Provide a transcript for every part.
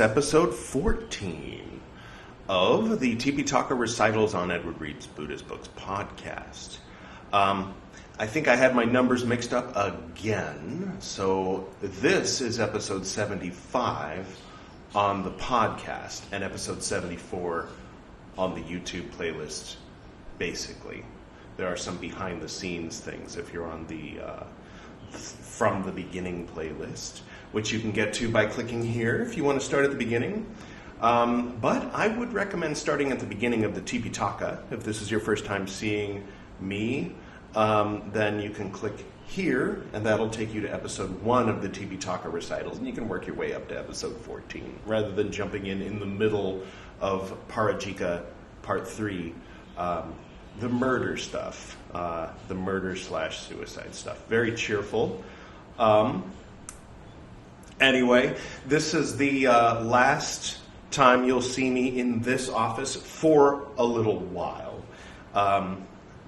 episode 14 of the Tipiṭaka Recitals on Edward Reed's Buddhist Books podcast. I think I had my numbers mixed up again, so this is episode 75 on the podcast and episode 74 on the YouTube playlist, basically. There are some behind-the-scenes things if you're on the From the Beginning playlist, which you can get to by clicking here if you want to start at the beginning. But I would recommend starting at the beginning of the Tipiṭaka. If this is your first time seeing me, then you can click here, and that'll take you to episode 1 of the Tipiṭaka recitals, and you can work your way up to episode 14, rather than jumping in the middle of Pārājika part 3, the murder stuff, the murder/suicide stuff. Very cheerful. Anyway, this is the last time you'll see me in this office for a little while.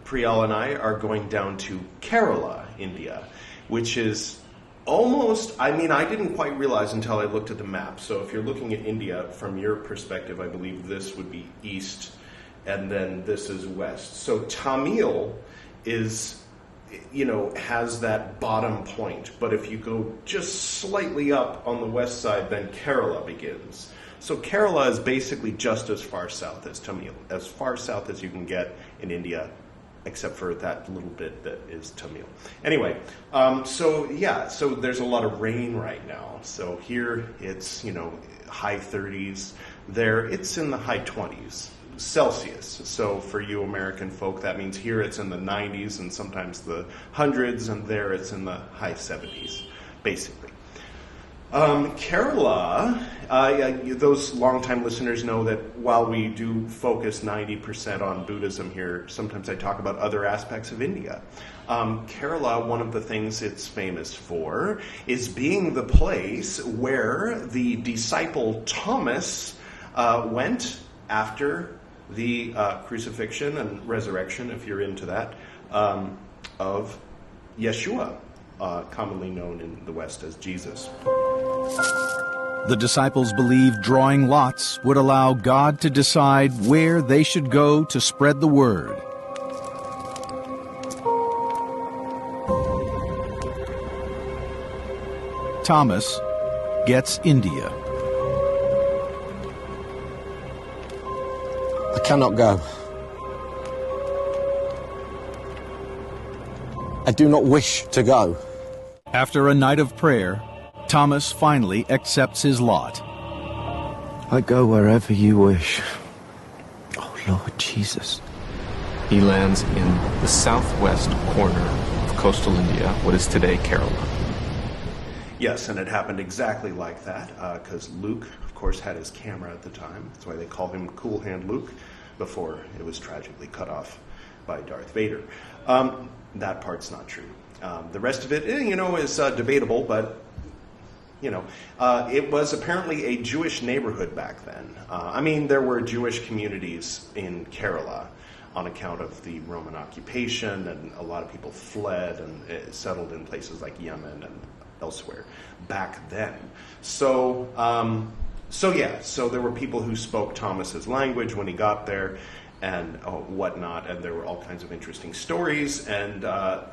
Priyal and I are going down to Kerala, India, which is almost, I didn't quite realize until I looked at the map. So if you're looking at India from your perspective, I believe this would be east, and then this is west. So Tamil is, has that bottom point. But if you go just slightly up on the west side, then Kerala begins. So Kerala is basically just as far south as Tamil, as far south as you can get in India, except for that little bit that is Tamil. Anyway, so there's a lot of rain right now. So here it's, high 30s. There it's in the high 20s. Celsius. So for you American folk, that means here it's in the 90s and sometimes the hundreds, and there it's in the high 70s, basically. Kerala, those longtime listeners know that while we do focus 90% on Buddhism here, sometimes I talk about other aspects of India. Kerala, one of the things it's famous for is being the place where the disciple Thomas went after the crucifixion and resurrection, if you're into that, of Yeshua, commonly known in the West as Jesus. The disciples believed drawing lots would allow God to decide where they should go to spread the word. Thomas gets India. I cannot go. I do not wish to go. After a night of prayer, Thomas finally accepts his lot. I go wherever you wish. Oh, Lord Jesus. He lands in the southwest corner of coastal India, what is today Kerala. Yes, and it happened exactly like that, because Luke, of course, had his camera at the time. That's why they call him Cool Hand Luke, before it was tragically cut off by Darth Vader. That part's not true. The rest of it, is debatable, but, it was apparently a Jewish neighborhood back then. There were Jewish communities in Kerala on account of the Roman occupation, and a lot of people fled and settled in places like Yemen and elsewhere back then. So there were people who spoke Thomas's language when he got there and whatnot, and there were all kinds of interesting stories, and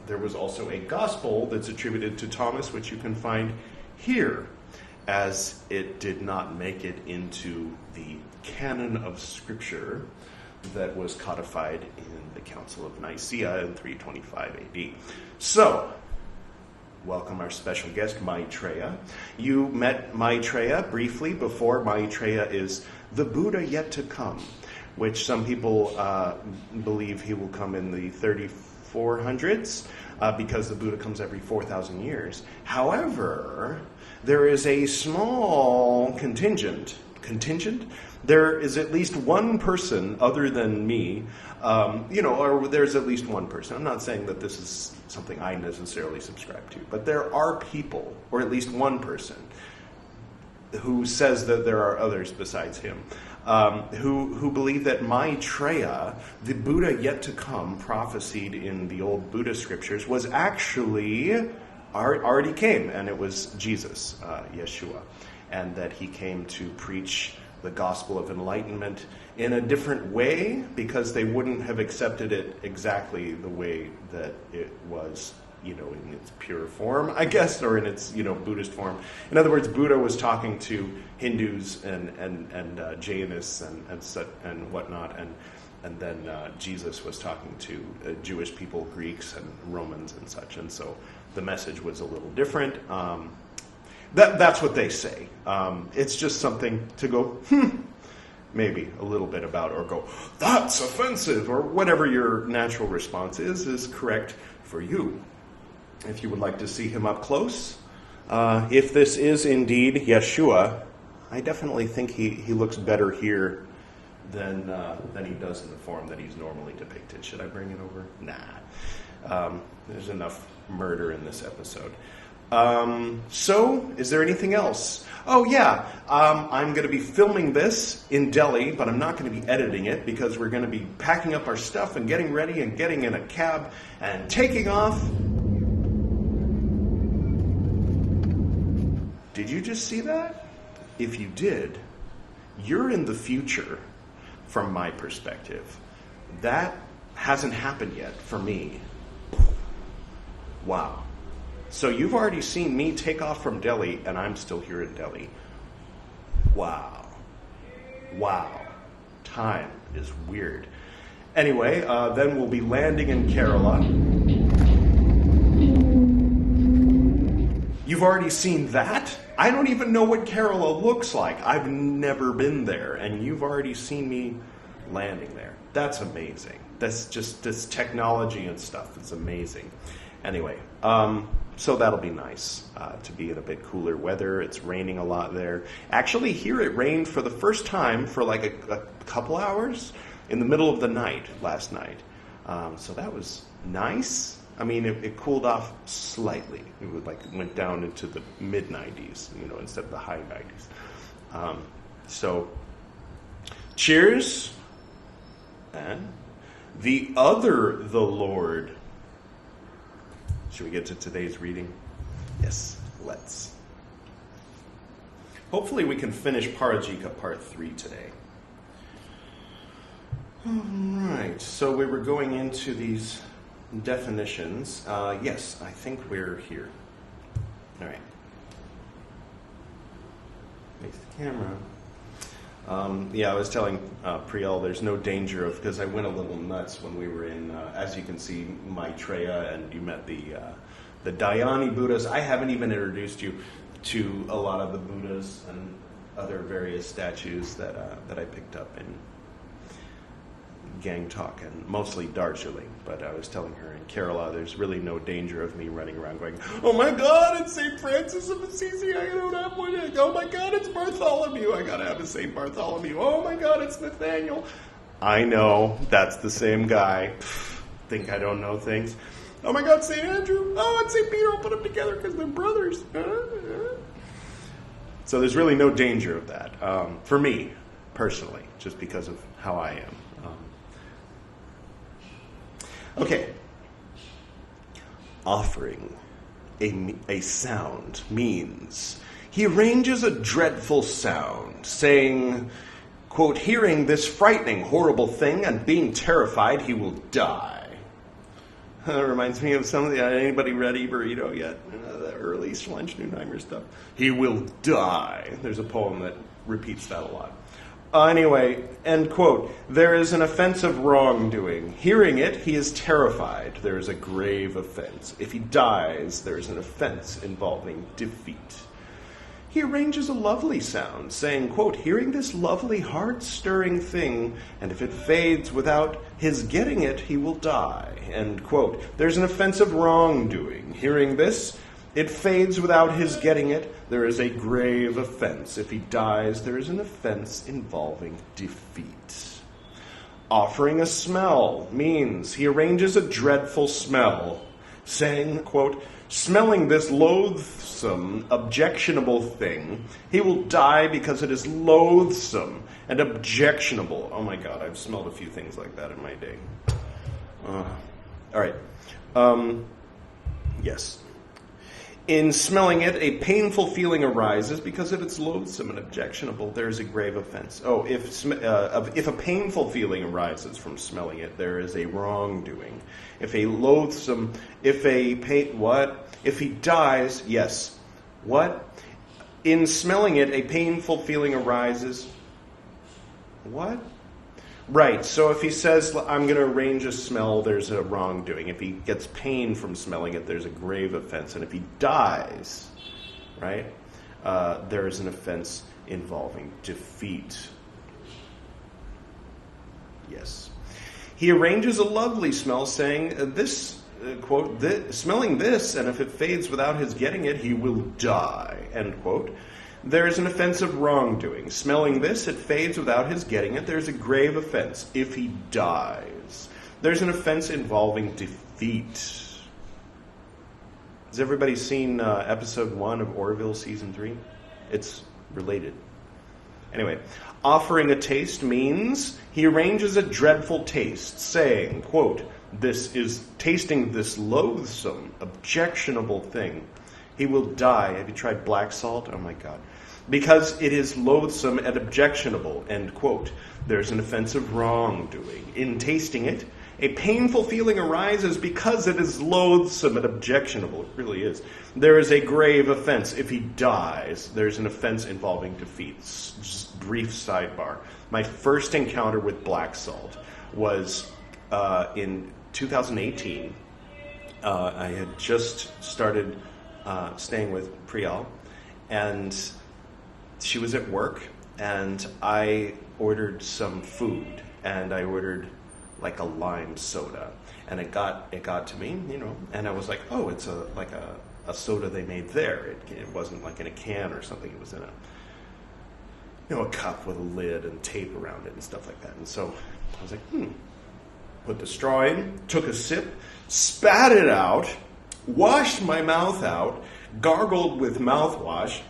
there was also a gospel that's attributed to Thomas, which you can find here, as it did not make it into the canon of Scripture that was codified in the Council of Nicaea in 325 AD. So, welcome our special guest, Maitreya. You met Maitreya briefly before. Maitreya is the Buddha yet to come, which some people believe he will come in the 3400s because the Buddha comes every 4,000 years. However, there is a small contingent? There is at least one person other than me, or there's at least one person. I'm not saying that this is something I necessarily subscribe to, but there are people, or at least one person, who says that there are others besides him, who believe that Maitreya, the Buddha yet to come, prophesied in the old Buddhist scriptures, was actually already came, and it was Jesus, Yeshua. and that he came to preach the gospel of enlightenment in a different way because they wouldn't have accepted it exactly the way that it was, in its pure form, I guess, or in its, Buddhist form. In other words, Buddha was talking to Hindus and Jainists and whatnot, and then Jesus was talking to Jewish people, Greeks and Romans and such, and so the message was a little different. That's what they say. It's just something to go, maybe a little bit about, or go, that's offensive, or whatever your natural response is correct for you. If you would like to see him up close, if this is indeed Yeshua, I definitely think he looks better here than he does in the form that he's normally depicted. Should I bring it over? Nah. There's enough murder in this episode. So, is there anything else? Oh, yeah. I'm going to be filming this in Delhi, but I'm not going to be editing it because we're going to be packing up our stuff and getting ready and getting in a cab and taking off. Did you just see that? If you did, you're in the future from my perspective. That hasn't happened yet for me. Wow. So you've already seen me take off from Delhi, and I'm still here in Delhi. Wow. Wow. Time is weird. Anyway, then we'll be landing in Kerala. You've already seen that? I don't even know what Kerala looks like. I've never been there, and you've already seen me landing there. That's amazing. That's just, this technology and stuff is amazing. Anyway, so that'll be nice to be in a bit cooler weather. It's raining a lot there. Actually, here it rained for the first time for like a couple hours in the middle of the night last night. So that was nice. I mean, it cooled off slightly. It went down into the mid-90s, instead of the high 90s. So, cheers. And the Lord. Should we get to today's reading? Yes, let's. Hopefully we can finish Pārājika part 3 today. All right, so we were going into these definitions. Yes, I think we're here. All right. Face the camera. I was telling Priyal there's no danger of, because I went a little nuts when we were in, as you can see, Maitreya, and you met the Dhyani Buddhas. I haven't even introduced you to a lot of the Buddhas and other various statues that I picked up in Gangtok and mostly Darjeeling. But I was telling her in Kerala there's really no danger of me running around going, oh my God, it's St. Francis of Assisi, I don't have one. Oh my God, it's Bartholomew, I gotta have a St. Bartholomew. Oh my God, it's Nathaniel. I know, that's the same guy. Think I don't know things. Oh my God, St. Andrew. Oh, and St. Peter, I'll put them together because they're brothers. So there's really no danger of that, for me, personally, just because of how I am. Okay. Offering a sound means he arranges a dreadful sound, saying, quote, hearing this frightening, horrible thing and being terrified, he will die. That reminds me of some of the, anybody read Burrito yet? The early Schlenschnunheimer stuff. He will die. There's a poem that repeats that a lot. Anyway, end quote. There is an offense of wrongdoing. Hearing it, he is terrified. There is a grave offense. If he dies, there is an offense involving defeat. He arranges a lovely sound, saying, quote, hearing this lovely heart-stirring thing, and if it fades without his getting it, he will die. End quote. There's an offense of wrongdoing. Hearing this, it fades without his getting it. There is a grave offense. If he dies, there is an offense involving defeat. Offering a smell means he arranges a dreadful smell, saying, quote, smelling this loathsome, objectionable thing, he will die because it is loathsome and objectionable. Oh my God, I've smelled a few things like that in my day. All right. Yes. In smelling it, a painful feeling arises because if it's loathsome and objectionable, there is a grave offense. Oh, if a painful feeling arises from smelling it, there is a wrongdoing. If he dies, yes. What? In smelling it, a painful feeling arises. What? Right, so if he says, I'm going to arrange a smell, there's a wrongdoing. If he gets pain from smelling it, there's a grave offense. And if he dies, right, there is an offense involving defeat. Yes. He arranges a lovely smell, saying, this, quote, smelling this, and if it fades without his getting it, he will die, end quote. There is an offense of wrongdoing. Smelling this, it fades without his getting it. There's a grave offense if he dies. There's an offense involving defeat. Has everybody seen episode 1 of Orville season 3? It's related. Anyway, offering a taste means he arranges a dreadful taste, saying, quote, this is tasting this loathsome, objectionable thing. He will die. Have you tried black salt? Oh my God. Because it is loathsome and objectionable, end quote. There's an offense of wrongdoing. In tasting it, a painful feeling arises because it is loathsome and objectionable. It really is. There is a grave offense. If he dies, there's an offense involving defeat. Just brief sidebar. My first encounter with black salt was in 2018. I had just started staying with Priyal, and she was at work, and I ordered some food, and I ordered like a lime soda, and it got to me, and I was like, oh, it's a soda they made there. It wasn't like in a can or something. It was in a cup with a lid and tape around it and stuff like that. And so I was like, put the straw in, took a sip, spat it out, washed my mouth out, gargled with mouthwash,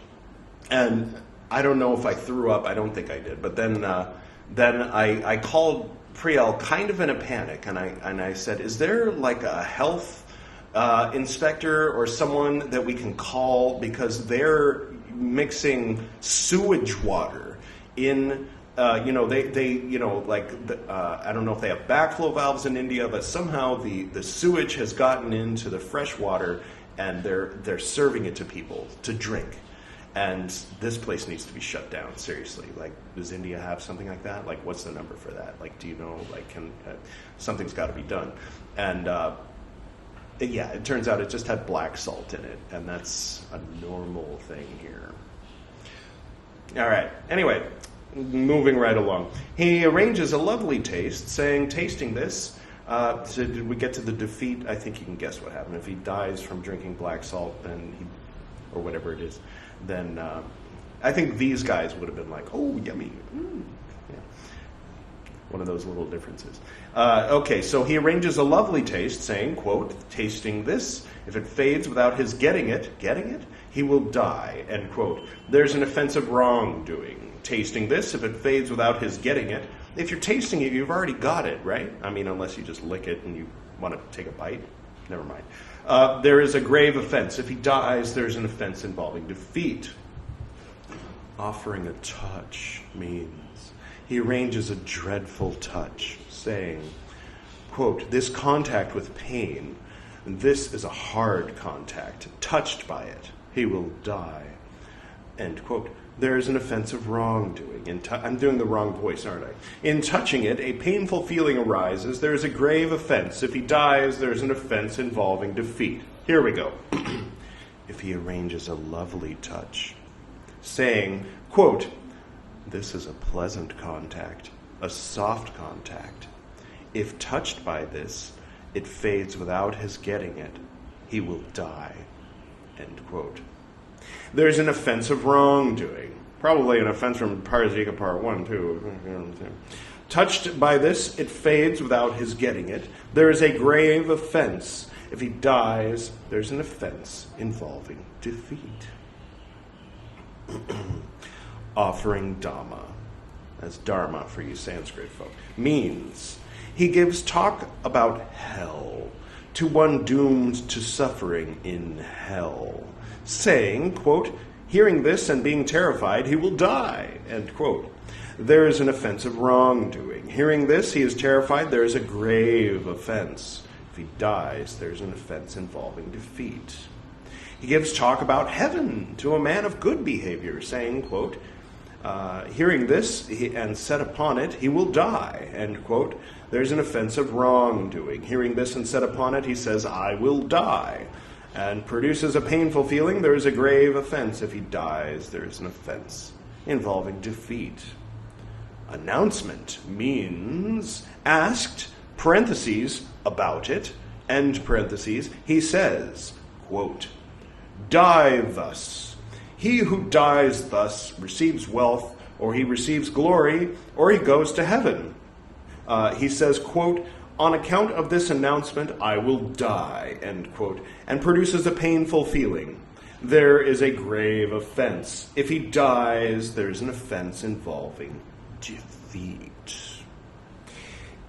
and I don't know if I threw up. I don't think I did. But then I called Priyal kind of in a panic, and I said, is there like a health inspector or someone that we can call, because they're mixing sewage water in I don't know if they have backflow valves in India, but somehow the sewage has gotten into the fresh water, and they're serving it to people to drink. And this place needs to be shut down, seriously. Like, does India have something like that? Like, what's the number for that? Like, do you know, like, something's got to be done. And, it turns out it just had black salt in it, and that's a normal thing here. All right, anyway, moving right along. He arranges a lovely taste, saying, tasting this, so did we get to the defeat? I think you can guess what happened. If he dies from drinking black salt, or whatever it is, then I think these guys would have been like, oh, yummy. Yeah. One of those little differences. Okay, so he arranges a lovely taste, saying, quote, tasting this, if it fades without his getting it, he will die, end quote. There's an offense of wrongdoing. Tasting this, if it fades without his getting it. If you're tasting it, you've already got it, right? I mean, unless you just lick it and you want to take a bite. Never mind. There is a grave offense. If he dies, there's an offense involving defeat. Offering a touch means he arranges a dreadful touch, saying, quote, this contact with pain, this is a hard contact. Touched by it, he will die, end quote. There is an offense of wrongdoing. I'm doing the wrong voice, aren't I? In touching it, a painful feeling arises. There is a grave offense. If he dies, there is an offense involving defeat. Here we go. If he arranges a lovely touch, saying, quote, this is a pleasant contact, a soft contact. If touched by this, it fades without his getting it. He will die, end quote. There's an offense of wrongdoing. Probably an offense from Pārājika Part 1, too. Touched by this, it fades without his getting it. There is a grave offense. If he dies, there's an offense involving defeat. Offering Dhamma, as Dharma for you Sanskrit folk, means he gives talk about hell to one doomed to suffering in hell. saying, quote, hearing this and being terrified, he will die, end quote. There is an offense of wrongdoing. Hearing this, he is terrified. There is a grave offense. If he dies, there is an offense involving defeat. He gives talk about heaven to a man of good behavior, saying, quote, hearing this and set upon it, he will die, end quote. There's an offense of wrongdoing. Hearing this and set upon it, he says, I will die, and produces a painful feeling. There is a grave offense. If he dies, there is an offense involving defeat. Announcement means asked, parentheses, about it, end parentheses, he says, quote, die thus. He who dies thus receives wealth, or he receives glory, or he goes to heaven. He says, quote, on account of this announcement, I will die, end quote, and produces a painful feeling. There is a grave offense. If he dies, there's an offense involving defeat.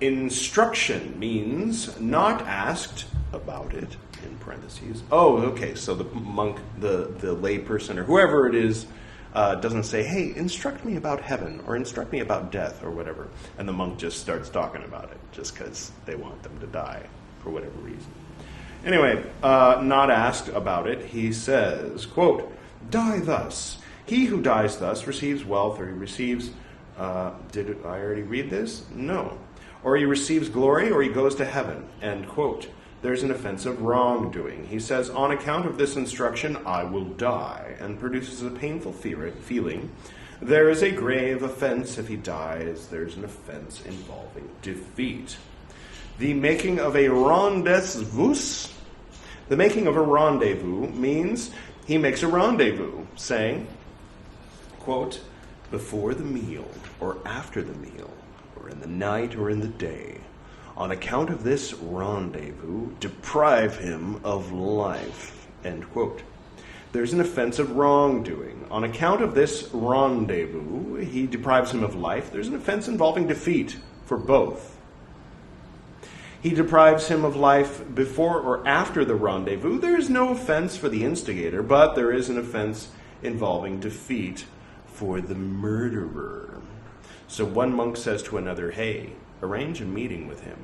Instruction means not asked about it, in parentheses. Oh, okay, so the monk, the lay person, or whoever it is, doesn't say, hey, instruct me about heaven, or instruct me about death, or whatever. And the monk just starts talking about it, just because they want them to die, for whatever reason. Anyway, not asked about it, he says, quote, die thus. He who dies thus receives wealth, or he receives, did I already read this? No. Or he receives glory, or he goes to heaven, end quote. There's an offense of wrongdoing. He says, on account of this instruction, I will die, and produces a painful feeling. There is a grave offense. If he dies, there's an offense involving defeat. The making of a rendezvous. The making of a rendezvous means he makes a rendezvous, saying, quote, before the meal, or after the meal, or in the night, or in the day. On account of this rendezvous, deprive him of life, end quote. There's an offense of wrongdoing. On account of this rendezvous, he deprives him of life. There's an offense involving defeat for both. He deprives him of life before or after the rendezvous. There is no offense for the instigator, but there is an offense involving defeat for the murderer. So one monk says to another, hey, arrange a meeting with him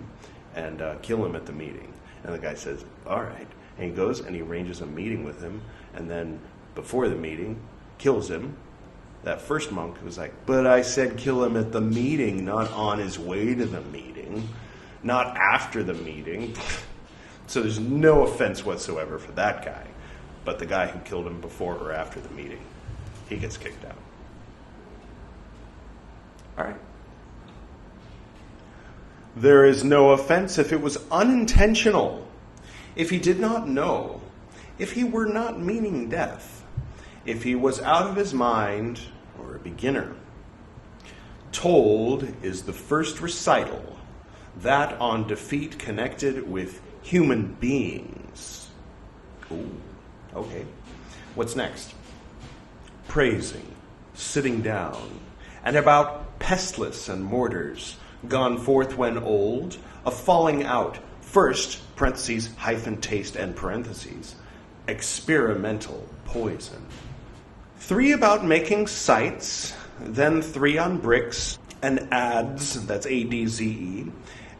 and kill him at the meeting. And the guy says, all right. And he goes and he arranges a meeting with him, and then before the meeting, kills him. That first monk was like, but I said kill him at the meeting, not on his way to the meeting, not after the meeting. So there's no offense whatsoever for that guy. But the guy who killed him before or after the meeting, he gets kicked out. All right. There is no offense if it was unintentional, if he did not know, if he were not meaning death, if he was out of his mind or a beginner. Told is the first recital, that on defeat connected with human beings. Ooh, okay. What's next? Praising, sitting down, and about pestless and mortars, gone forth when old, a falling out, first, parentheses, hyphen, taste, and parentheses, experimental poison. 3 about making sights, then 3 on bricks, and adze, that's A-D-Z-E,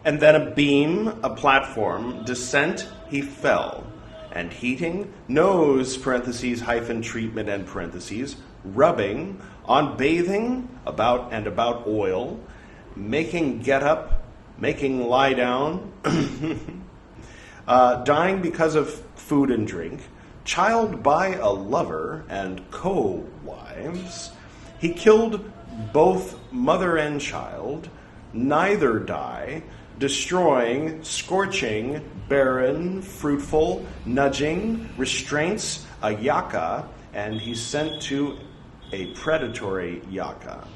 and then a beam, a platform, descent, he fell, and heating, nose, parentheses, hyphen, treatment, and parentheses, rubbing, on bathing, about oil, making get up, making lie down, dying because of food and drink, child by a lover and co-wives. He killed both mother and child, neither die, destroying, scorching, barren, fruitful, nudging, restraints, a yaka, and he sent to a predatory yaka.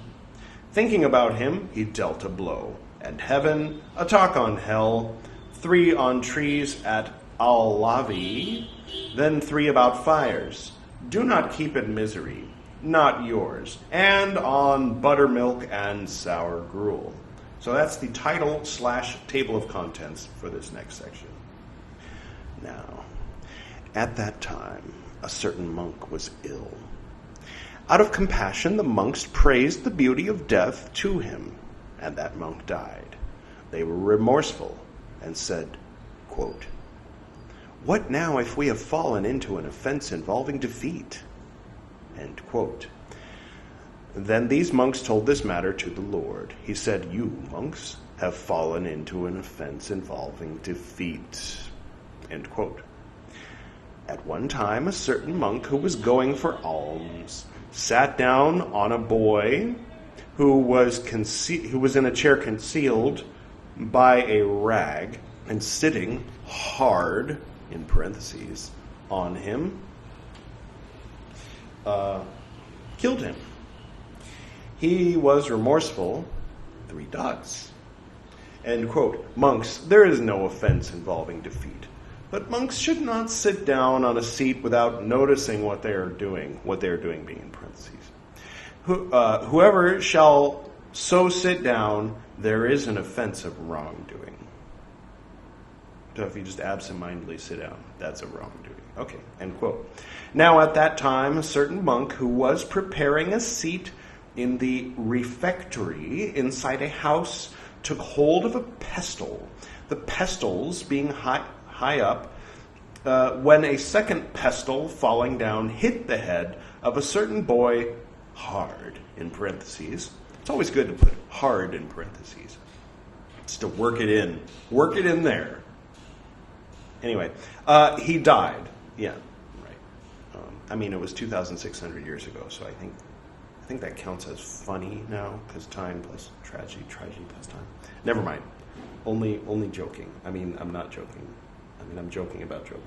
Thinking about him, he dealt a blow. And heaven, a talk on hell, 3 on trees at Alavi, then 3 about fires. Do not keep it misery, not yours. And on buttermilk and sour gruel. So that's the title/table of contents for this next section. Now, at that time, a certain monk was ill. Out of compassion, the monks praised the beauty of death to him, and that monk died. They were remorseful and said, quote, "What now if we have fallen into an offense involving defeat?" End quote. Then these monks told this matter to the Lord. He said, "You, monks, have fallen into an offense involving defeat." End quote. At one time, a certain monk who was going for alms sat down on a boy who was in a chair concealed by a rag and sitting hard, in parentheses, on him, killed him. He was remorseful, 3 dots. End quote. Monks, there is no offense involving defeat. But monks should not sit down on a seat without noticing what they are doing being in parentheses. Whoever shall so sit down, there is an offense of wrongdoing. So if you just absentmindedly sit down, that's a wrongdoing. Okay, end quote. Now at that time, a certain monk who was preparing a seat in the refectory inside a house took hold of a pestle, the pestles being high up, when a second pestle falling down hit the head of a certain boy hard, in parentheses. It's always good to put hard in parentheses. It's to work it in. Work it in there. Anyway, he died. Yeah, right. It was 2,600 years ago, so I think that counts as funny now, because time plus tragedy plus time. Never mind. Only joking. I'm not joking. I'm joking about joking.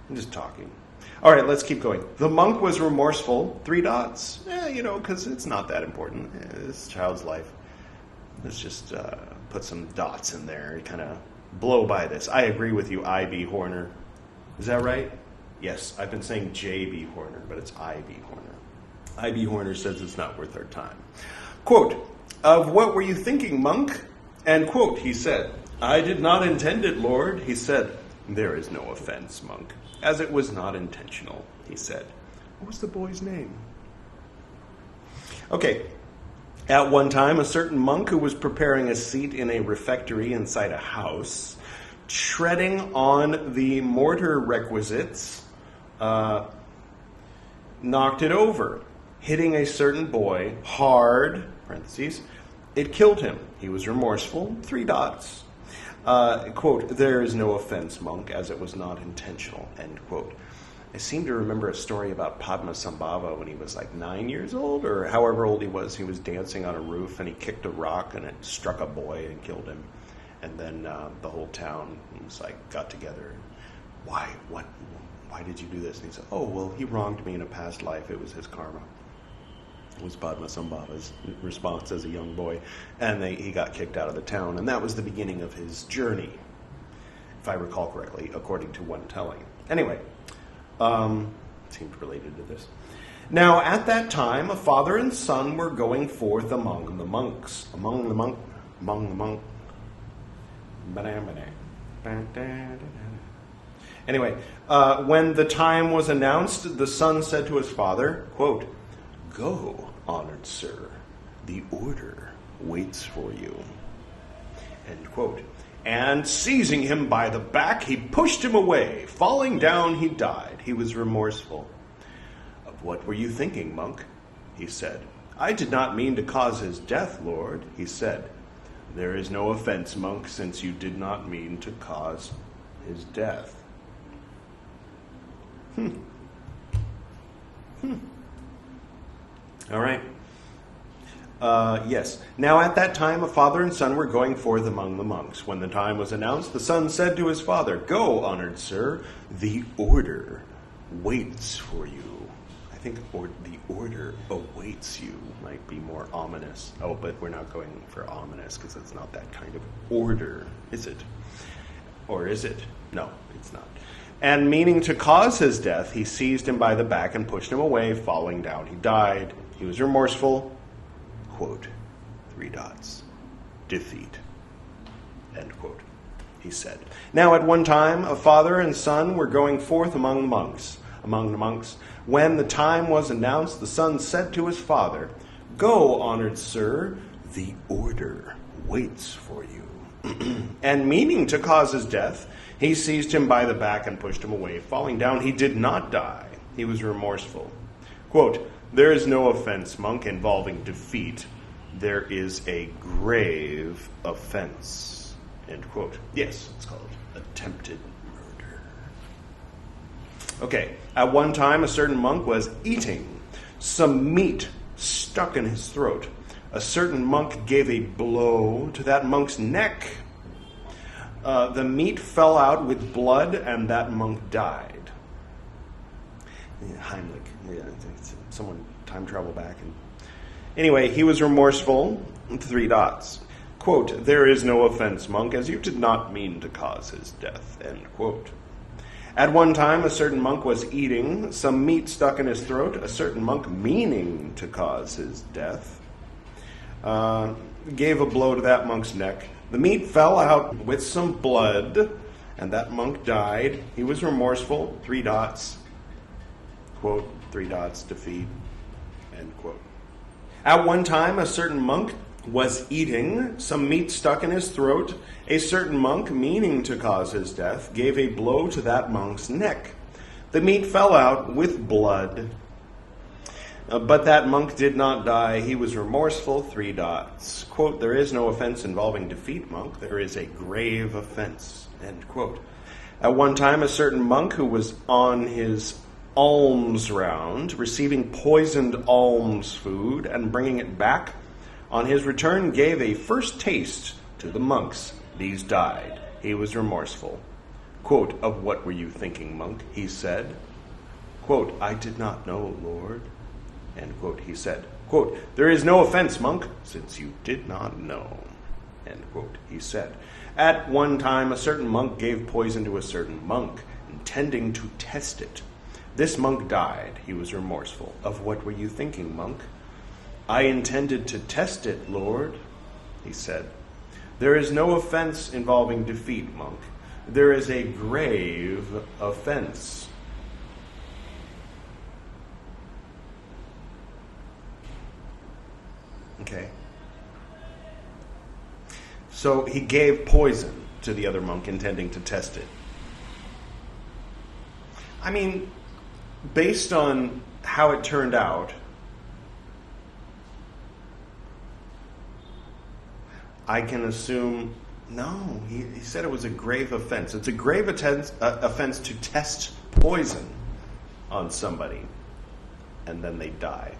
I'm just talking. All right, let's keep going. The monk was remorseful, 3 dots. Because it's not that important. This child's life. Let's just put some dots in there. Kind of blow by this. I agree with you, I.B. Horner. Is that right? Yes, I've been saying J.B. Horner, but it's I.B. Horner. I.B. Horner says it's not worth our time. Quote, "Of what were you thinking, monk?" And quote, he said, "I did not intend it, Lord." He said, "There is no offense, monk, as it was not intentional," he said. What was the boy's name? Okay. At one time, a certain monk who was preparing a seat in a refectory inside a house, treading on the mortar requisites, knocked it over, hitting a certain boy hard, parentheses. It killed him. He was remorseful, 3 dots. Quote, "There is no offense, monk, as it was not intentional," end quote. I seem to remember a story about Padmasambhava when he was like 9 years old, or however old he was dancing on a roof and he kicked a rock and it struck a boy and killed him. And then the whole town was got together. Why did you do this? And he said, "Oh, well, he wronged me in a past life. It was his karma." It was Padmasambhava's response as a young boy. And he got kicked out of the town. And that was the beginning of his journey, if I recall correctly, according to one telling. Anyway, seemed related to this. Now, at that time, a father and son were going forth among the monks. Anyway, when the time was announced, the son said to his father, quote, "Go, honored sir, the order waits for you," end quote. And seizing him by the back, he pushed him away. Falling down, he died. He was remorseful. "Of what were you thinking, monk?" he said. "I did not mean to cause his death, Lord," he said. "There is no offense, monk, since you did not mean to cause his death." All right. Yes. Now at that time, a father and son were going forth among the monks. When the time was announced, the son said to his father, "Go, honored sir, the order waits for you." I think the order awaits you might be more ominous. Oh, but we're not going for ominous because it's not that kind of order, is it? Or is it? No, it's not. And meaning to cause his death, he seized him by the back and pushed him away. Falling down, he died. He was remorseful. Quote, 3 dots. Defeat. End quote. He said. Now at one time, a father and son were going forth among the monks. among the monks. When the time was announced, the son said to his father, "Go, honored sir, the order waits for you." And meaning to cause his death, he seized him by the back and pushed him away. Falling down, he did not die. He was remorseful. Quote, "There is no offense, monk, involving defeat. There is a grave offense." End quote. Yes, it's called attempted murder. Okay, at one time a certain monk was eating. Some meat stuck in his throat. A certain monk gave a blow to that monk's neck. The meat fell out with blood, and that monk died. Yeah, Heimlich. Yeah, someone time travel back. Anyway, he was remorseful. 3 dots. Quote, "There is no offense, monk, as you did not mean to cause his death." End quote. At one time, a certain monk was eating. Some meat stuck in his throat. A certain monk, meaning to cause his death, gave a blow to that monk's neck. The meat fell out with some blood, and that monk died. He was remorseful. 3 dots. Quote, 3 dots, defeat. End quote. At one time, a certain monk was eating. Some meat stuck in his throat. A certain monk, meaning to cause his death, gave a blow to that monk's neck. The meat fell out with blood, but that monk did not die. He was remorseful. 3 dots. Quote, "There is no offense involving defeat, monk. There is a grave offense." End quote. At one time, a certain monk who was on his alms round, receiving poisoned alms food and bringing it back, on his return gave a first taste to the monks. These died. He was remorseful. Quote, "Of what were you thinking, monk?" he said. Quote, "I did not know, Lord." End quote, he said. Quote, "There is no offense, monk, since you did not know." End quote, he said. At one time, a certain monk gave poison to a certain monk, intending to test it. This monk died. He was remorseful. "Of what were you thinking, monk?" "I intended to test it, Lord," he said. There is no offense involving defeat, monk. There is a grave offense. Okay. So he gave poison to the other monk, intending to test it. I mean, based on how it turned out, I can assume, no, he said it was a grave offense. It's a grave offense to test poison on somebody, and then they die.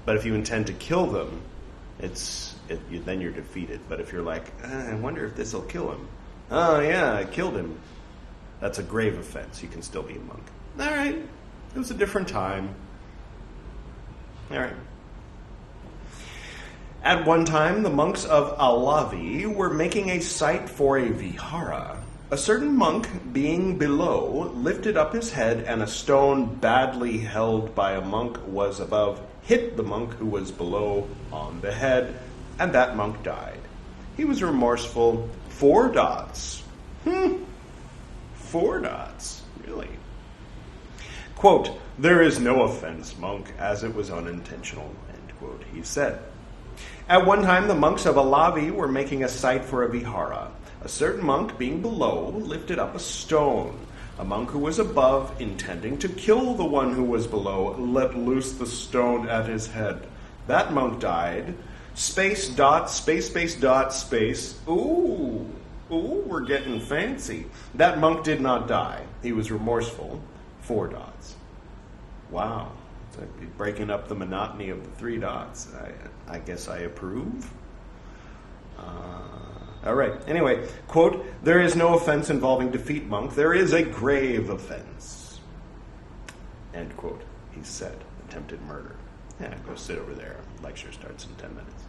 But if you intend to kill them, then you're defeated. But if you're like, I wonder if this will kill him. Oh, yeah, I killed him. That's a grave offense. You can still be a monk. All right. It was a different time. All right. At one time, the monks of Alavi were making a site for a vihara. A certain monk, being below, lifted up his head, and a stone badly held by a monk was above, hit the monk who was below on the head, and that monk died. He was remorseful. 4 dots. 4 dots. Really? Quote, "There is no offense, monk, as it was unintentional," end quote, he said. At one time, the monks of Alavi were making a site for a vihara. A certain monk, being below, lifted up a stone. A monk who was above, intending to kill the one who was below, let loose the stone at his head. That monk died. Space, dot, space, dot, space. Ooh, we're getting fancy. That monk did not die. He was remorseful. 4 dots. Wow. So breaking up the monotony of the 3 dots. I guess I approve. All right. Anyway, quote, "There is no offense involving defeat, monk. There is a grave offense." End quote, he said. Attempted murder. Yeah, go sit over there. Lecture starts in 10 minutes.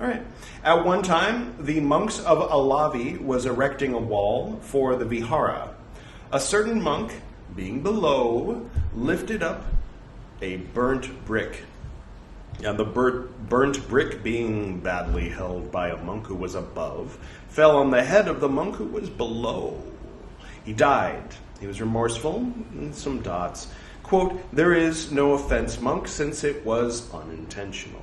All right. At one time, the monks of Alavi was erecting a wall for the vihara. A certain monk, being below, lifted up a burnt brick. And the burnt brick, being badly held by a monk who was above, fell on the head of the monk who was below. He died. He was remorseful. Some dots. quote, "There is no offense, monk, since it was unintentional."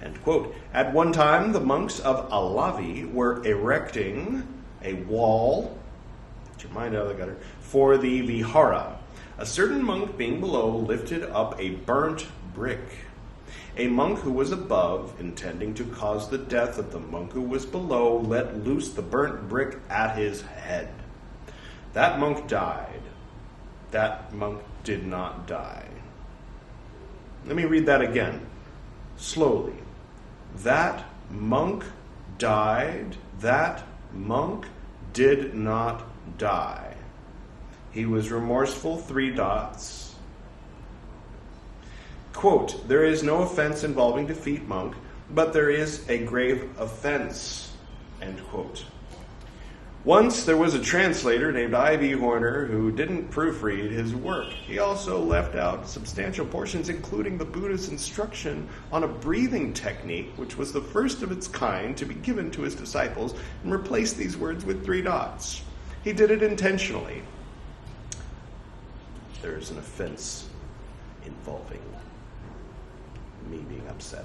End quote. At one time, the monks of Alavi were erecting a wall, get your mind out of the gutter, for the vihara. A certain monk being below lifted up a burnt brick. A monk who was above, intending to cause the death of the monk who was below, let loose the burnt brick at his head. That monk died. That monk did not die. Let me read that again, slowly. That monk died. That monk did not die. He was remorseful, 3 dots. Quote, "There is no offense involving defeat, monk, but there is a grave offense." End quote. Once there was a translator named I.V. Horner who didn't proofread his work. He also left out substantial portions, including the Buddha's instruction on a breathing technique, which was the first of its kind to be given to his disciples, and replaced these words with 3 dots. He did it intentionally. There is an offense involving me being upset.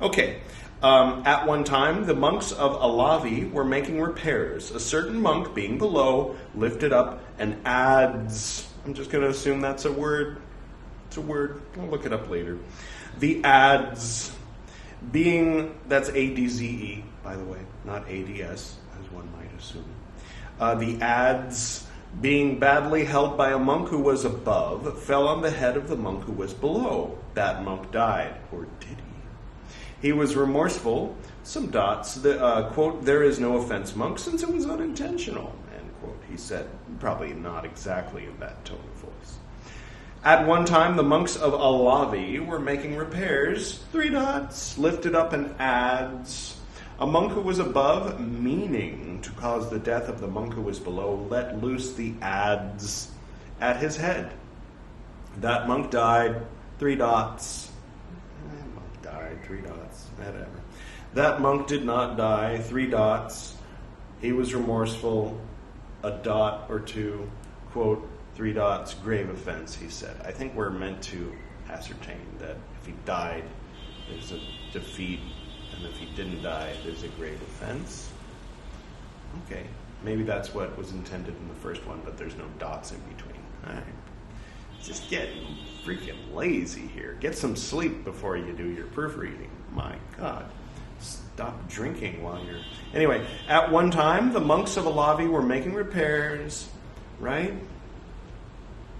Okay. At one time, the monks of Alavi were making repairs. A certain monk, being below, lifted up an adze. I'm just going to assume that's a word. It's a word. I'll look it up later. The adze, being, that's A-D-Z-E, by the way, not A-D-S, as one might assume. The adze, being badly held by a monk who was above, fell on the head of the monk who was below. That monk died, or did he? He was remorseful, some dots, quote, "There is no offense, monk, since it was unintentional," end quote. He said, probably not exactly in that tone of voice. At one time, the monks of Alavi were making repairs, 3 dots, lifted up an adze. A monk who was above, meaning to cause the death of the monk who was below, let loose the adze at his head. That monk died, 3 dots. Died, 3 dots, whatever. That monk did not die, 3 dots. He was remorseful, a dot or 2, quote, 3 dots, grave offense, he said. I think we're meant to ascertain that if he died, there's a defeat, and if he didn't die, there's a grave offense. Okay, maybe that's what was intended in the first one, but there's no dots in between. All right. Just getting freaking lazy here. Get some sleep before you do your proofreading. My God. Stop drinking while you're... Anyway, at one time, the monks of Alavi were making repairs, right?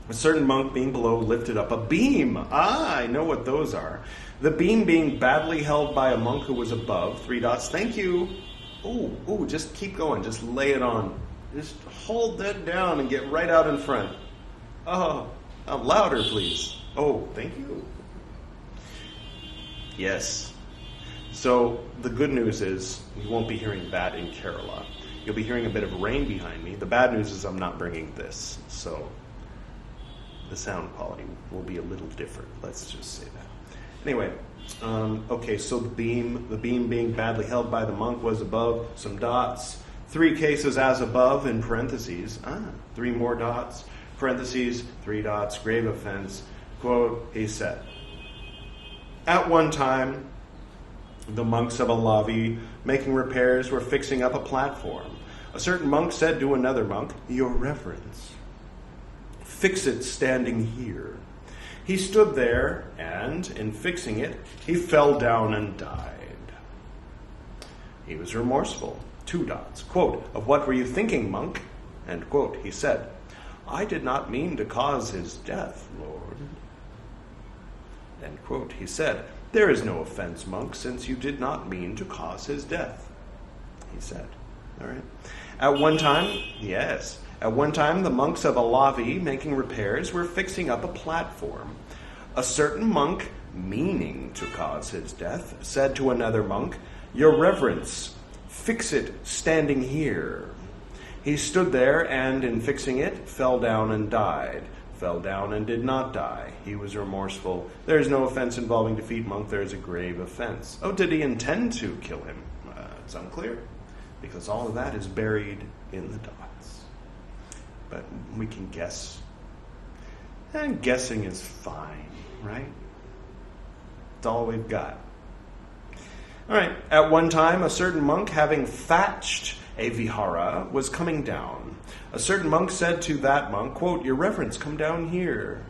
A certain monk being below lifted up a beam. I know what those are. The beam being badly held by a monk who was above. 3 dots. Thank you. Ooh, just keep going. Just lay it on. Just hold that down and get right out in front. Oh, louder, please. Oh, thank you. Yes. So the good news is you won't be hearing that in Kerala. You'll be hearing a bit of rain behind me. The bad news is I'm not bringing this, so the sound quality will be a little different. Let's just say that. Anyway, okay, so the beam being badly held by the monk was above, some dots. 3 cases as above in parentheses. 3 more dots. Parentheses, 3 dots, grave offense. Quote, he said, "At one time, the monks of Alavi, making repairs, were fixing up a platform. A certain monk said to another monk, 'Your Reverence, fix it standing here.' He stood there, and, in fixing it, he fell down and died. He was remorseful. 2 dots. Quote, 'Of what were you thinking, monk?' End quote. He said, 'I did not mean to cause his death, Lord.' End quote. He said, 'There is no offense, monk, since you did not mean to cause his death.' He said. All right. At one time, the monks of Alavi, making repairs, were fixing up a platform. A certain monk, meaning to cause his death, said to another monk, 'Your Reverence, fix it standing here.' He stood there, and in fixing it, fell down and died. Fell down and did not die. He was remorseful. There is no offense involving defeat, monk. There is a grave offense. Oh, did he intend to kill him? It's unclear, because all of that is buried in the dots. But we can guess. And guessing is fine, right? It's all we've got. All right. At one time, a certain monk, having thatched a vihara, was coming down. A certain monk said to that monk, quote, "Your reverence, come down here."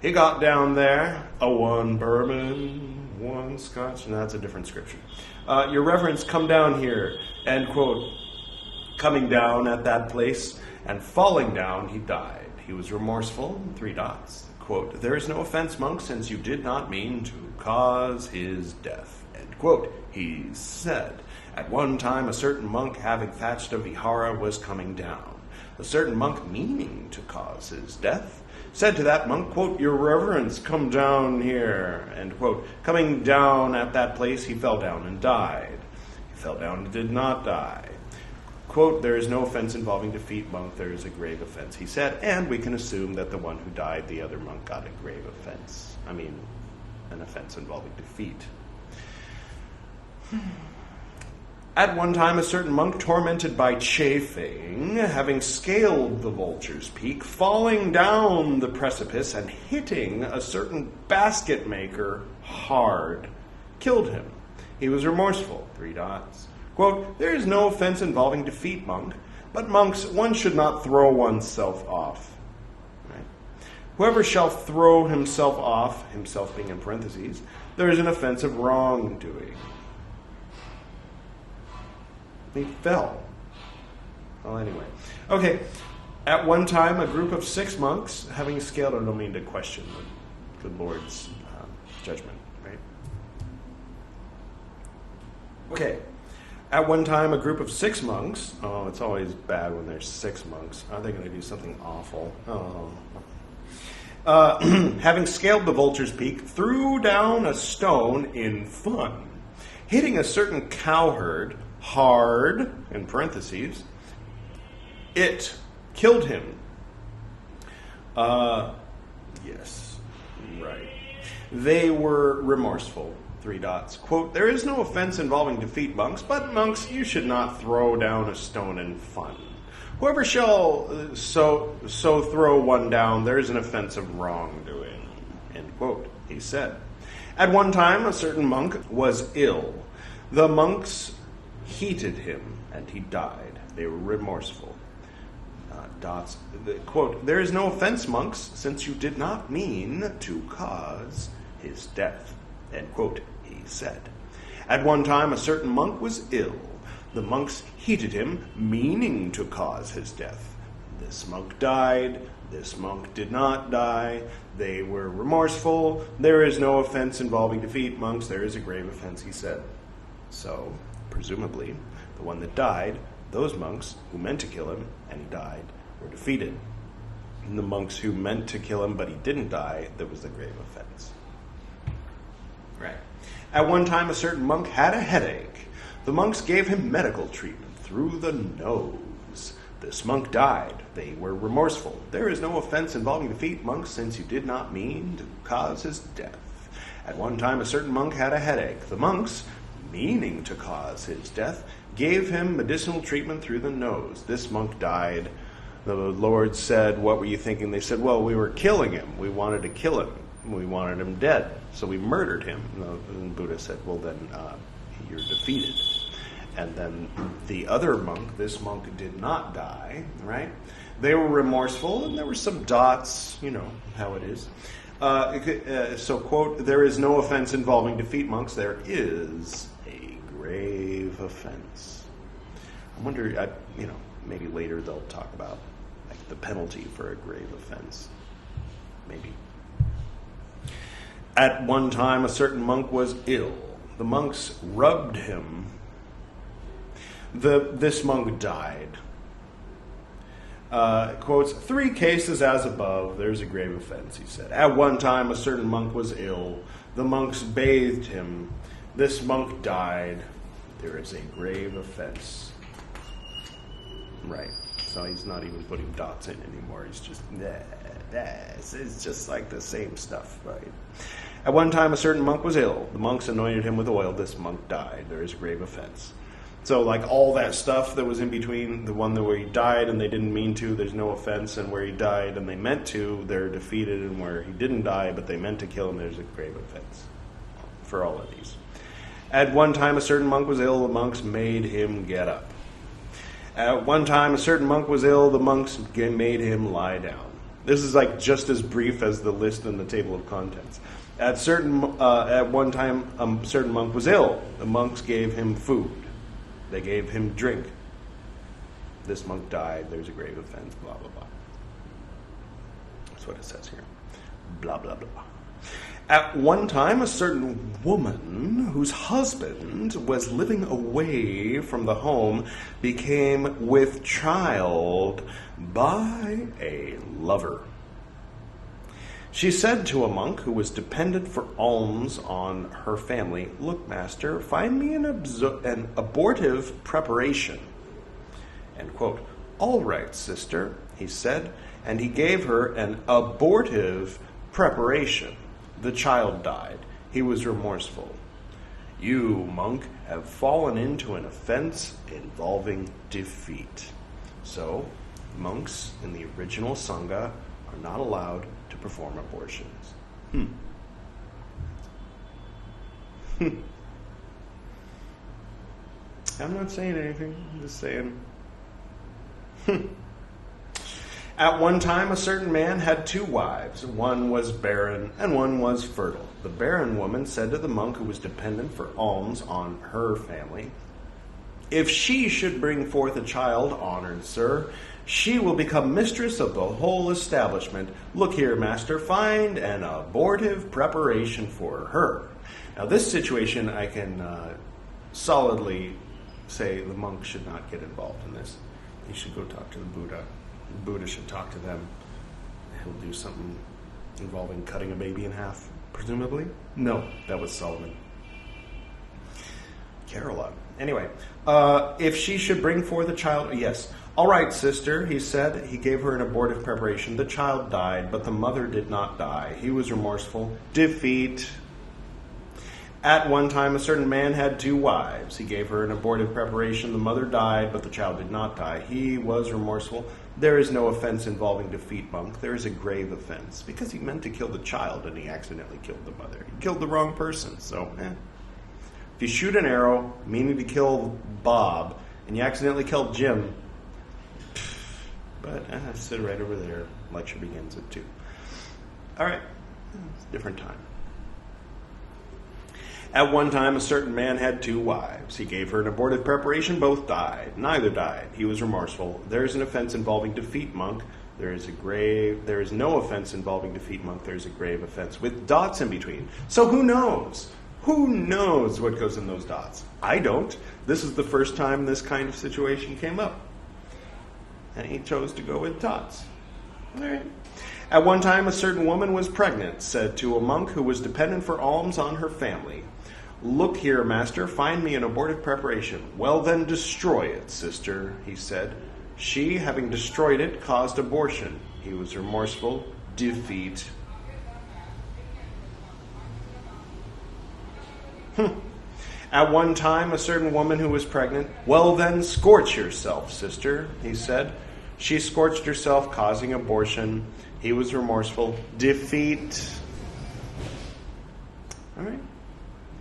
He got down there, a one bourbon, one scotch. No, that's a different scripture. "Your reverence, come down here," end quote. Coming down at that place and falling down, he died. He was remorseful, 3 dots. Quote, "There is no offense, monk, since you did not mean to cause his death," end quote. He said, "At one time, a certain monk, having thatched a vihara, was coming down. A certain monk, meaning to cause his death, said to that monk, quote, 'Your reverence, come down here,' end quote. Coming down at that place, he fell down and died. He fell down and did not die. Quote, 'There is no offense involving defeat, monk. There is a grave offense,' he said, and we can assume that the one who died, the other monk, got a grave offense. I mean, an offense involving defeat. At one time, a certain monk, tormented by chafing, having scaled the vulture's peak, falling down the precipice and hitting a certain basket maker hard, killed him. He was remorseful, 3 dots. Quote, "There is no offense involving defeat, monk, but monks, one should not throw oneself off." Right? "Whoever shall throw himself off," himself being in parentheses, "there is an offense of wrongdoing." He fell. Well, anyway. Okay. At one time, a group of 6 monks, having scaled, I don't mean to question the good Lord's judgment, right? Okay. At one time, a group of 6 monks, oh, it's always bad when there's 6 monks. Are they going to do something awful? Oh. Having scaled the vulture's peak, threw down a stone in fun, hitting a certain cowherd hard, in parentheses, it killed him. Yes, right. They were remorseful, 3 dots. Quote, "There is no offense involving defeat, monks, but monks, you should not throw down a stone in fun. Whoever shall so throw one down, there is an offense of wrongdoing," end quote, he said. At one time, a certain monk was ill. The monks heated him, and he died. They were remorseful. Dots. Quote, "There is no offense, monks, since you did not mean to cause his death," end quote, he said. At one time, a certain monk was ill. The monks heated him, meaning to cause his death. This monk died. This monk did not die. They were remorseful. There is no offense involving defeat, monks. There is a grave offense, he said. So, presumably, the one that died, those monks who meant to kill him, and he died, were defeated. And the monks who meant to kill him, but he didn't die, that was the grave offense. Right. At one time, a certain monk had a headache. The monks gave him medical treatment through the nose. This monk died. They were remorseful. There is no offense involving defeat, monks, since you did not mean to cause his death. At one time, a certain monk had a headache. The monks, meaning to cause his death, gave him medicinal treatment through the nose. This monk died. The Lord said, "What were you thinking?" They said, "Well, we were killing him. We wanted to kill him. We wanted him dead. So we murdered him." And Buddha said, "Well, then you're defeated." And then the other monk, this monk did not die, right? They were remorseful, and there were some dots, you know how it is. So, quote, "There is no offense involving defeat, monks. There is a grave offense." I wonder, maybe later they'll talk about like the penalty for a grave offense. Maybe. At one time, a certain monk was ill. The monks rubbed him. This monk died. Quotes, 3 cases as above, there's a grave offense, he said. At one time, a certain monk was ill. The monks bathed him. This monk died. There is a grave offense. Right. So he's not even putting dots in anymore. He's just, it's just like the same stuff, right? At one time, a certain monk was ill. The monks anointed him with oil. This monk died. There is a grave offense. So like all that stuff that was in between, the one where he died and they didn't mean to, there's no offense, and where he died and they meant to, they're defeated, and where he didn't die but they meant to kill him, there's a grave offense for all of these. At one time a certain monk was ill, the monks made him get up. At one time a certain monk was ill, the monks made him lie down. This is like just as brief as the list in the table of contents. At one time a certain monk was ill, the monks gave him food. They gave him drink. This monk died, there's a grave offense, blah, blah, blah. That's what it says here. Blah, blah, blah. At one time, a certain woman whose husband was living away from the home became with child by a lover. She said to a monk who was dependent for alms on her family, "Look, master, find me an abortive preparation." End quote. "All right, sister," he said, and he gave her an abortive preparation. The child died. He was remorseful. "You, monk, have fallen into an offense involving defeat." So, monks in the original Sangha are not allowed to perform abortions. I'm not saying anything. I'm just saying. At one time, a certain man had 2 wives. One was barren and one was fertile. The barren woman said to the monk who was dependent for alms on her family, "If she should bring forth a child, honored sir, she will become mistress of the whole establishment. Look here, master, find an abortive preparation for her." Now, this situation, I can solidly say the monk should not get involved in this. He should go talk to the Buddha. The Buddha should talk to them. He'll do something involving cutting a baby in half, presumably. No, that was Solomon. Kerala. Anyway, if she should bring forth a child, yes. "All right, sister," he said. He gave her an abortive preparation. The child died, but the mother did not die. He was remorseful. Defeat. At one time, a certain man had 2 wives. He gave her an abortive preparation. The mother died, but the child did not die. He was remorseful. There is no offense involving defeat, monk. There is a grave offense, because he meant to kill the child and he accidentally killed the mother. He killed the wrong person, so If you shoot an arrow meaning to kill Bob and you accidentally killed Jim, but sit right over there. Lecture begins at 2. All right, it's a different time. At one time, a certain man had 2 wives. He gave her an abortive preparation. Both died. Neither died. He was remorseful. There is an offense involving defeat, monk. There is no offense involving defeat, monk. There is a grave offense with dots in between. So who knows? Who knows what goes in those dots? I don't. This is the first time this kind of situation came up. And he chose to go with dots. All right. At one time, a certain woman was pregnant, said to a monk who was dependent for alms on her family, "Look here, master, find me an abortive preparation." "Well, then destroy it, sister," he said. She, having destroyed it, caused abortion. He was remorseful. Defeat. At one time, a certain woman who was pregnant, "Well, then scorch yourself, sister," he said. She scorched herself, causing abortion. He was remorseful. Defeat. All right.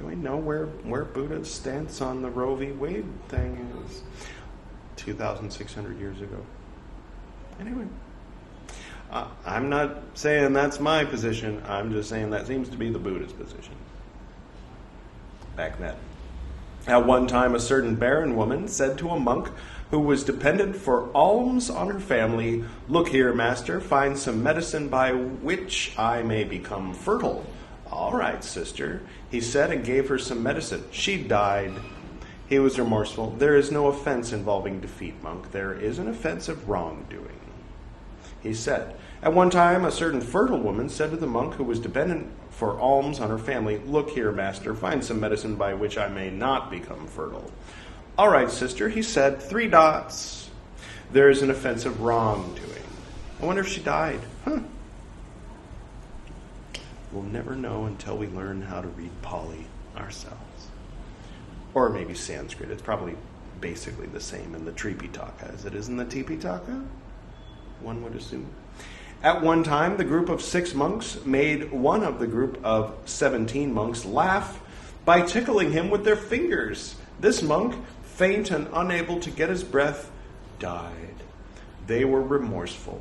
Do we know where Buddha's stance on the Roe v. Wade thing is? 2,600 years ago. Anyway. I'm not saying that's my position. I'm just saying that seems to be the Buddha's position. Back then. At one time, a certain barren woman said to a monk who was dependent for alms on her family, "Look here, master, find some medicine by which I may become fertile." "All right, sister," he said, and gave her some medicine. She died. He was remorseful. There is no offense involving defeat, monk. There is an offense of wrongdoing. He said, at one time, a certain fertile woman said to the monk who was dependent for alms on her family, "Look here, master, find some medicine by which I may not become fertile." "All right, sister," he said, 3 dots. There is an offense of wrongdoing. I wonder if she died. We'll never know until we learn how to read Pali ourselves. Or maybe Sanskrit. It's probably basically the same in the Tipiṭaka as it is in the Tipiṭaka, one would assume. At one time, the group of 6 monks made one of the group of 17 monks laugh by tickling him with their fingers. This monk, faint and unable to get his breath, died. They were remorseful.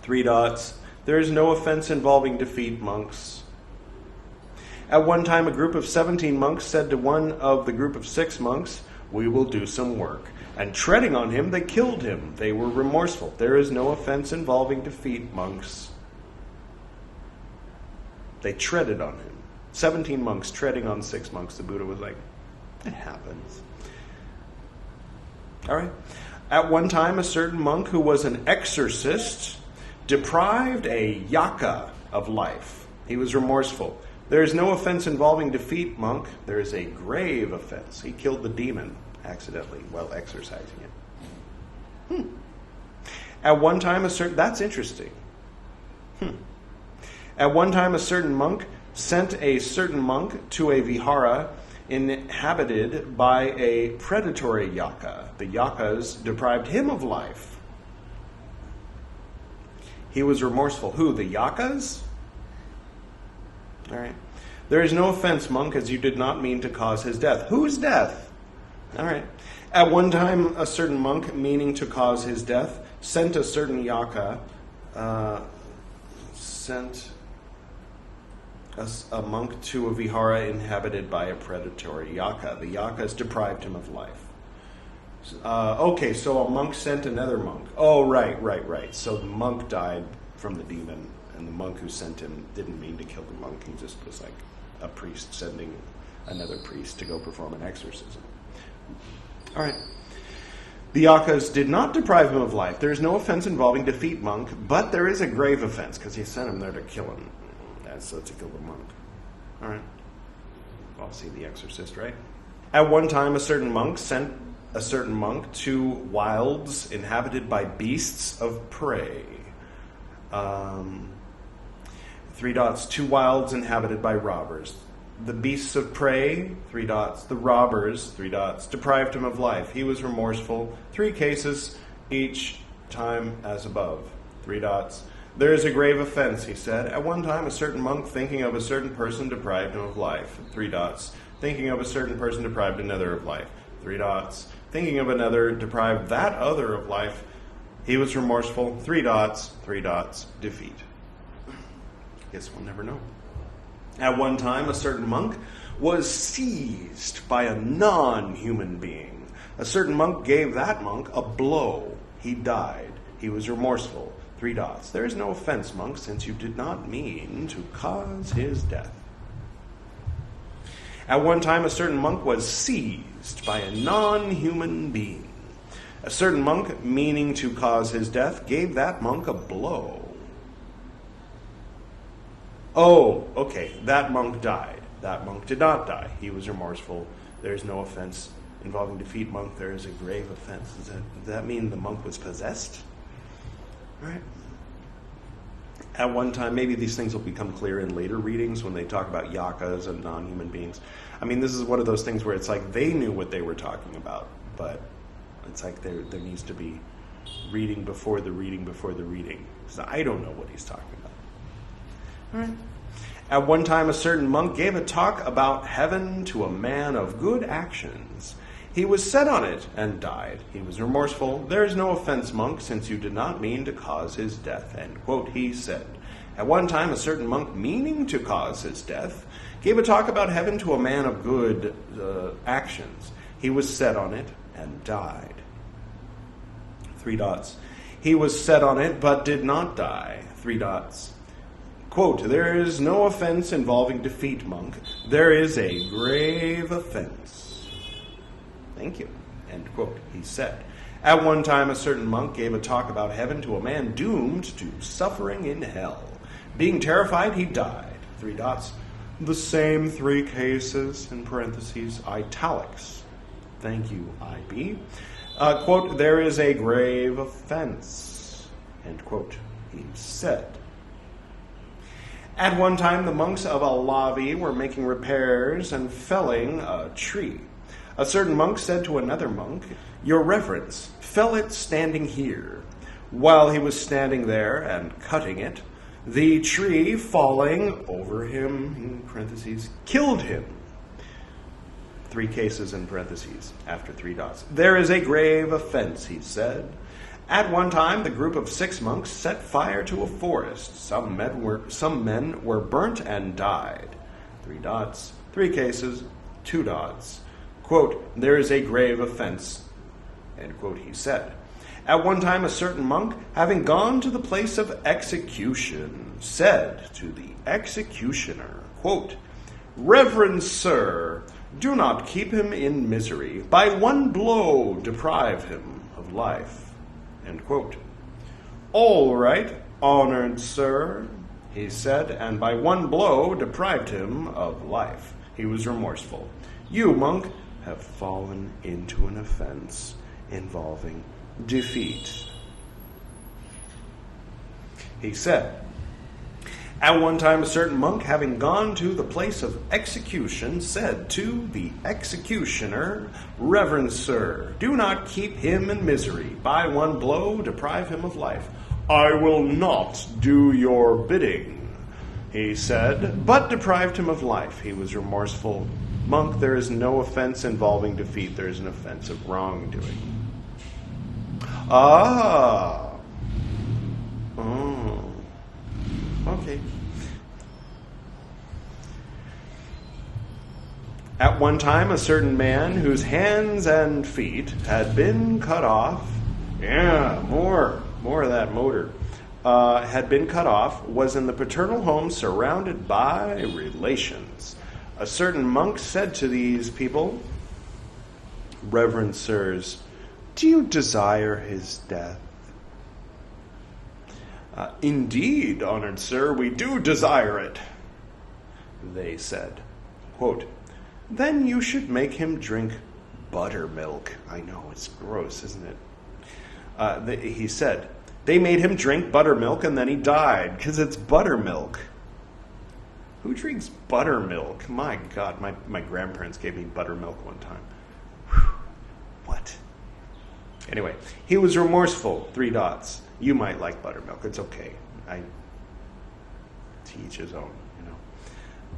3 dots. There is no offense involving defeat, monks. At one time, a group of 17 monks said to one of the group of 6 monks, "We will do some work." And treading on him, they killed him. They were remorseful. There is no offense involving defeat, monks. They treaded on him. 17 monks treading on 6 monks. The Buddha was like, it happens. All right. At one time, a certain monk who was an exorcist deprived a yaka of life. He was remorseful. There is no offense involving defeat, monk. There is a grave offense. He killed the demon accidentally while exorcising it. At one time, that's interesting. At one time, a certain monk sent a certain monk to a vihara inhabited by a predatory yaka. The yakas deprived him of life. He was remorseful. Who? The yakas? All right. There is no offense, monk, as you did not mean to cause his death. Whose death? All right. At one time, a certain monk, meaning to cause his death, sent a certain yaka, sent a monk to a vihara inhabited by a predatory yaka. The yakas deprived him of life. Okay, so a monk sent another monk. Oh, right. So the monk died from the demon, and the monk who sent him didn't mean to kill the monk. He just was like a priest sending another priest to go perform an exorcism. All right. The yakas did not deprive him of life. There is no offense involving defeat, monk, but there is a grave offense because he sent him there to kill him. So to kill the monk. All right. Well, see The Exorcist, right? At one time, a certain monk sent a certain monk to wilds inhabited by beasts of prey. 3 dots. 2 wilds inhabited by robbers. The beasts of prey, 3 dots. The robbers, 3 dots, deprived him of life. He was remorseful. 3 cases, each time as above. 3 dots. There is a grave offense, he said. At one time, a certain monk, thinking of a certain person, deprived him of life. 3 dots. Thinking of a certain person, deprived another of life. 3 dots. Thinking of another, deprived that other of life. He was remorseful. 3 dots. 3 dots. Defeat. Guess we'll never know. At one time, a certain monk was seized by a non-human being. A certain monk gave that monk a blow. He died. He was remorseful. 3 dots. There is no offense, monk, since you did not mean to cause his death. At one time, a certain monk was seized by a non-human being. A certain monk, meaning to cause his death, gave that monk a blow. Oh, okay, that monk died. That monk did not die. He was remorseful. There is no offense involving defeat, monk. There is a grave offense. Does that mean the monk was possessed? Right. At one time, maybe these things will become clear in later readings when they talk about yakas and non-human beings. I mean, this is one of those things where it's like they knew what they were talking about, but it's like there needs to be reading before the reading before the reading. So I don't know what he's talking about. All right. At one time, a certain monk gave a talk about heaven to a man of good actions. He was set on it and died. He was remorseful. There is no offense, monk, since you did not mean to cause his death. End quote, he said. At one time, a certain monk, meaning to cause his death, gave a talk about heaven to a man of good actions. He was set on it and died. 3 dots. He was set on it but did not die. 3 dots. Quote, there is no offense involving defeat, monk. There is a grave offense. Thank you. End quote, he said. At one time, a certain monk gave a talk about heaven to a man doomed to suffering in hell. Being terrified, he died. 3 dots. The same 3 cases, in parentheses, italics. Thank you, IB. Quote, there is a grave offense. End quote, he said. At one time, the monks of Alavi were making repairs and felling a tree. A certain monk said to another monk, "Your reverence, fell it standing here." While he was standing there and cutting it, the tree falling over him, in parentheses, killed him. 3 cases in parentheses, after 3 dots. "There is a grave offense," he said. "At one time, the group of 6 monks set fire to a forest. Some men were burnt and died." 3 dots, 3 cases, 2 dots. Quote, "There is a grave offense," end quote, he said. "At one time, a certain monk, having gone to the place of execution, said to the executioner, quote, 'Reverend sir, do not keep him in misery. By one blow deprive him of life.'" End quote. "All right, honored sir," he said, and by one blow deprived him of life. He was remorseful. "You, monk, have fallen into an offense involving defeat." He said, "At one time, a certain monk, having gone to the place of execution, said to the executioner, 'Reverend sir, do not keep him in misery. By one blow deprive him of life.' 'I will not do your bidding,' he said, but deprived him of life. He was remorseful. Monk, there is no offense involving defeat. There is an offense of wrongdoing." Ah. Oh. Okay. "At one time, a certain man whose hands and feet had been cut off," yeah, more of that motor, had been cut off, "was in the paternal home surrounded by relations. A certain monk said to these people, 'Reverend sirs, do you desire his death?' 'Indeed, honored sir, we do desire it,' they said. Quote, "Then you should make him drink buttermilk." I know, it's gross, isn't it? He said, "They made him drink buttermilk and then he died, because it's buttermilk." Who drinks buttermilk? My God, my grandparents gave me buttermilk one time. Whew. What? Anyway, he was remorseful. 3 dots. You might like buttermilk. It's okay. To each his own, you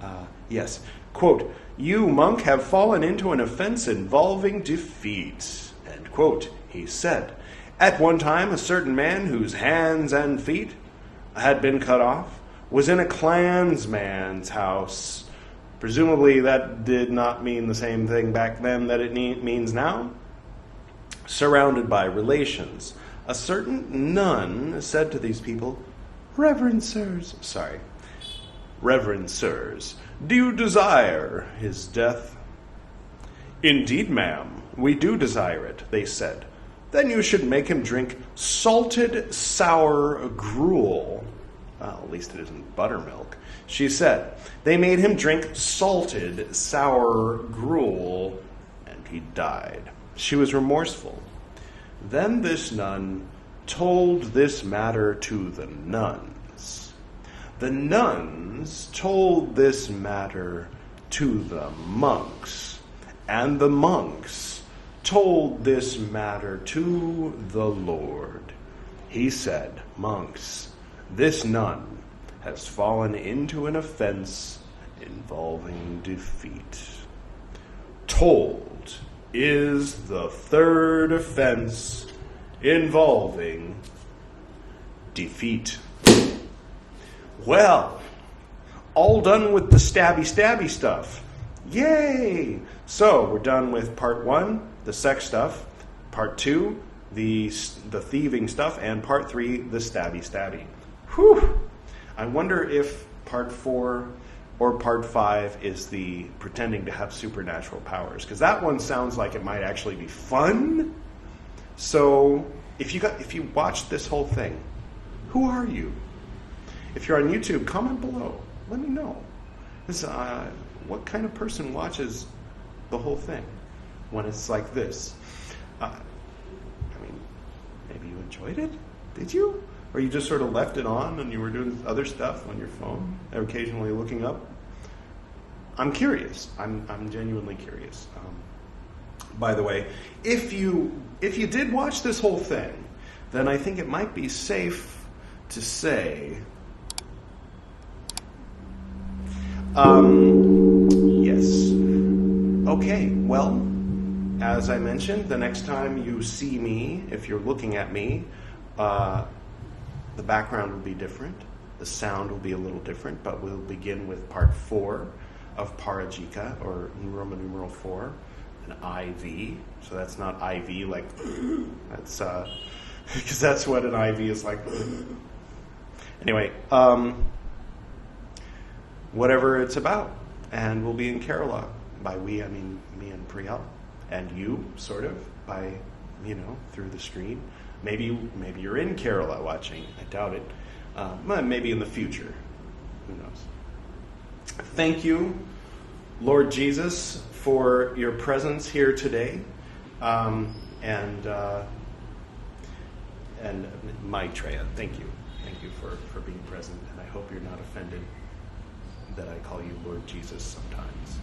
know. Yes. Quote, "You, monk, have fallen into an offense involving defeat." End quote. He said, "At one time, a certain man whose hands and feet had been cut off was in a clansman's house." Presumably that did not mean the same thing back then that it means now. "Surrounded by relations. A certain nun said to these people, 'Reverend sirs, do you desire his death?' 'Indeed, ma'am, we do desire it,' they said. 'Then you should make him drink salted sour gruel.'" Well, at least it isn't buttermilk. She said, "They made him drink salted sour gruel, and he died." She was remorseful. Then this nun told this matter to the nuns. The nuns told this matter to the monks, and the monks told this matter to the Lord. He said, "Monks, this nun has fallen into an offense involving defeat. Told is the 3rd offense involving defeat." Well, all done with the stabby stuff. Yay! So we're done with part 1, the sex stuff, part 2, the thieving stuff, and part 3, the stabby. Whew! I wonder if part 4 or part 5 is the pretending to have supernatural powers, because that one sounds like it might actually be fun. So if you watched this whole thing, who are you? If you're on YouTube, comment below. Let me know. What kind of person watches the whole thing when it's like this? Maybe you enjoyed it? Did you? Or you just sort of left it on and you were doing other stuff on your phone, occasionally looking up? I'm curious. I'm genuinely curious. by the way, if you did watch this whole thing, then I think it might be safe to say, yes. Okay, well, as I mentioned, the next time you see me, if you're looking at me, the background will be different. The sound will be a little different, but we'll begin with part 4 of Pārājika, or Roman numeral 4, an IV. So that's not IV like, that's, because that's what an IV is like. Anyway, whatever it's about. And we'll be in Kerala. By we, I mean me and Priyal. And you, sort of, by, through the screen. Maybe you're in Kerala watching. I doubt it. Maybe in the future. Who knows? Thank you, Lord Jesus, for your presence here today. And Maitreya, thank you. Thank you for being present. And I hope you're not offended that I call you Lord Jesus sometimes.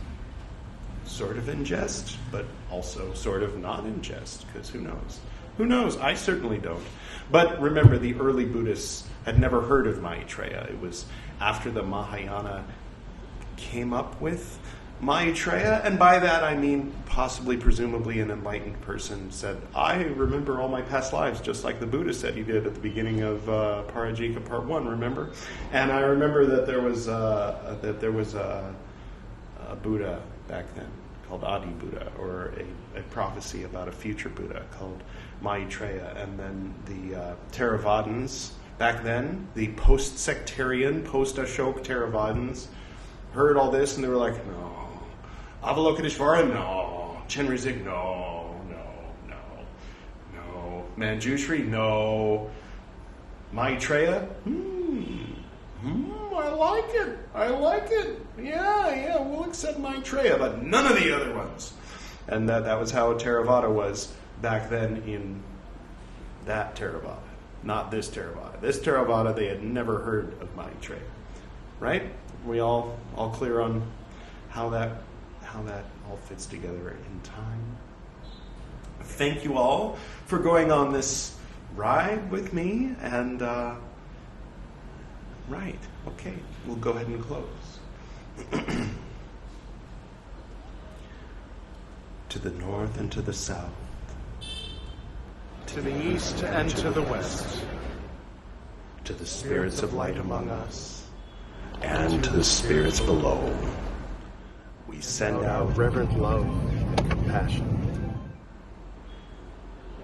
Sort of in jest, but also sort of not in jest, because who knows? Who knows? I certainly don't. But remember, the early Buddhists had never heard of Maitreya. It was after the Mahayana came up with Maitreya, and by that I mean possibly, presumably, an enlightened person said, I remember all my past lives, just like the Buddha said he did at the beginning of Pārājika Part 1, remember? And I remember that there was a Buddha back then called Adi Buddha, or a prophecy about a future Buddha called Maitreya. And then the Theravadins, back then, the post-sectarian, post-Ashok Theravadins, heard all this and they were like, no. Avalokiteshvara, no. Chenrezig, no. Manjushri, no. Maitreya, I like it. Yeah, we'll accept Maitreya, but none of the other ones. And that was how a Theravada was back then in that Theravada, not this Theravada. This Theravada, they had never heard of Maitreya, right? We all clear on how that all fits together in time. Thank you all for going on this ride with me, and right, okay, we'll go ahead and close. To the north and to the south, to the east and to the west, to the spirits of light among us, and to the spirits below, we send out reverent love and compassion.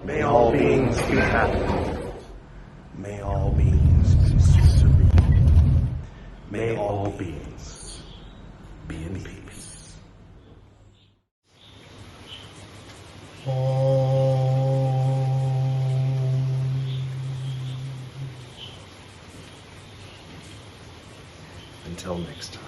May all beings be happy. May all beings be serene. May all beings be in peace. Until next time.